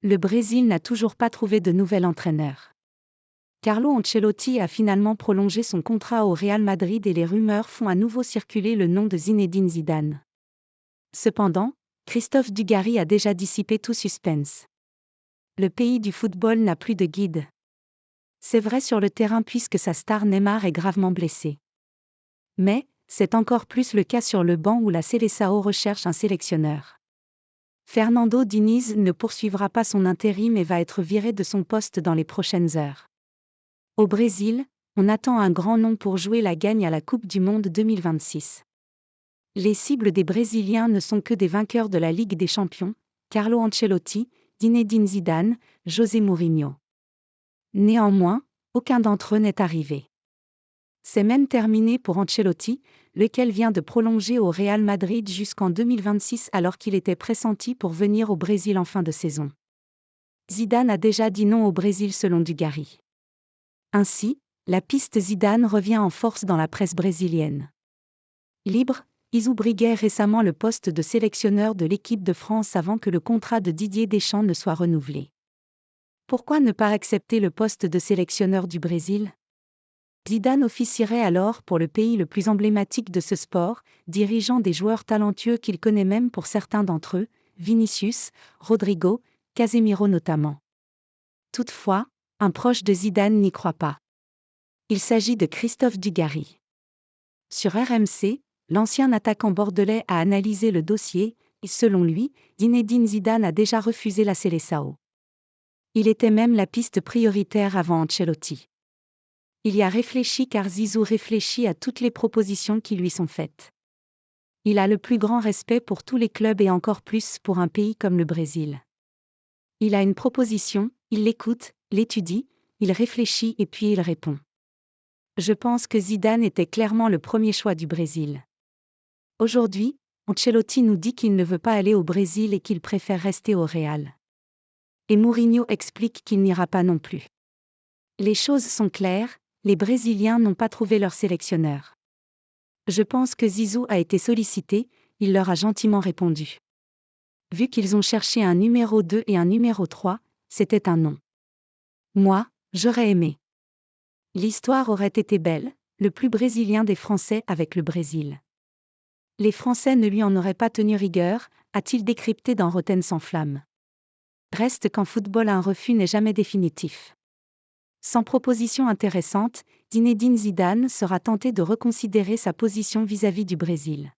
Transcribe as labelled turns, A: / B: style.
A: Le Brésil n'a toujours pas trouvé de nouvel entraîneur. Carlo Ancelotti a finalement prolongé son contrat au Real Madrid et les rumeurs font à nouveau circuler le nom de Zinedine Zidane. Cependant, Christophe Dugarry a déjà dissipé tout suspense. Le pays du football n'a plus de guide. C'est vrai sur le terrain puisque sa star Neymar est gravement blessé. Mais, c'est encore plus le cas sur le banc où la Seleção recherche un sélectionneur. Fernando Diniz ne poursuivra pas son intérim et va être viré de son poste dans les prochaines heures. Au Brésil, on attend un grand nom pour jouer la gagne à la Coupe du Monde 2026. Les cibles des Brésiliens ne sont que des vainqueurs de la Ligue des Champions, Carlo Ancelotti, Zinedine Zidane, José Mourinho. Néanmoins, aucun d'entre eux n'est arrivé. C'est même terminé pour Ancelotti, lequel vient de prolonger au Real Madrid jusqu'en 2026 alors qu'il était pressenti pour venir au Brésil en fin de saison. Zidane a déjà dit non au Brésil selon Dugarry. Ainsi, la piste Zidane revient en force dans la presse brésilienne. Libre, Izou briguait récemment le poste de sélectionneur de l'équipe de France avant que le contrat de Didier Deschamps ne soit renouvelé. Pourquoi ne pas accepter le poste de sélectionneur du Brésil ? Zidane officierait alors pour le pays le plus emblématique de ce sport, dirigeant des joueurs talentueux qu'il connaît même pour certains d'entre eux, Vinicius, Rodrigo, Casemiro notamment. Toutefois, un proche de Zidane n'y croit pas. Il s'agit de Christophe Dugarry. Sur RMC, l'ancien attaquant bordelais a analysé le dossier, et selon lui, Zinedine Zidane a déjà refusé la Seleção. Il était même la piste prioritaire avant Ancelotti. Il y a réfléchi car Zizou réfléchit à toutes les propositions qui lui sont faites. Il a le plus grand respect pour tous les clubs et encore plus pour un pays comme le Brésil. Il a une proposition, il l'écoute, l'étudie, il réfléchit et puis il répond. Je pense que Zidane était clairement le premier choix du Brésil. Aujourd'hui, Ancelotti nous dit qu'il ne veut pas aller au Brésil et qu'il préfère rester au Real. Et Mourinho explique qu'il n'ira pas non plus. Les choses sont claires, les Brésiliens n'ont pas trouvé leur sélectionneur. Je pense que Zizou a été sollicité, il leur a gentiment répondu. Vu qu'ils ont cherché un numéro 2 et un numéro 3, c'était un non. Moi, j'aurais aimé. L'histoire aurait été belle, le plus brésilien des Français avec le Brésil. Les Français ne lui en auraient pas tenu rigueur, a-t-il décrypté dans Rotten sans flamme. Reste qu'en football un refus n'est jamais définitif. Sans proposition intéressante, Zinedine Zidane sera tenté de reconsidérer sa position vis-à-vis du Brésil.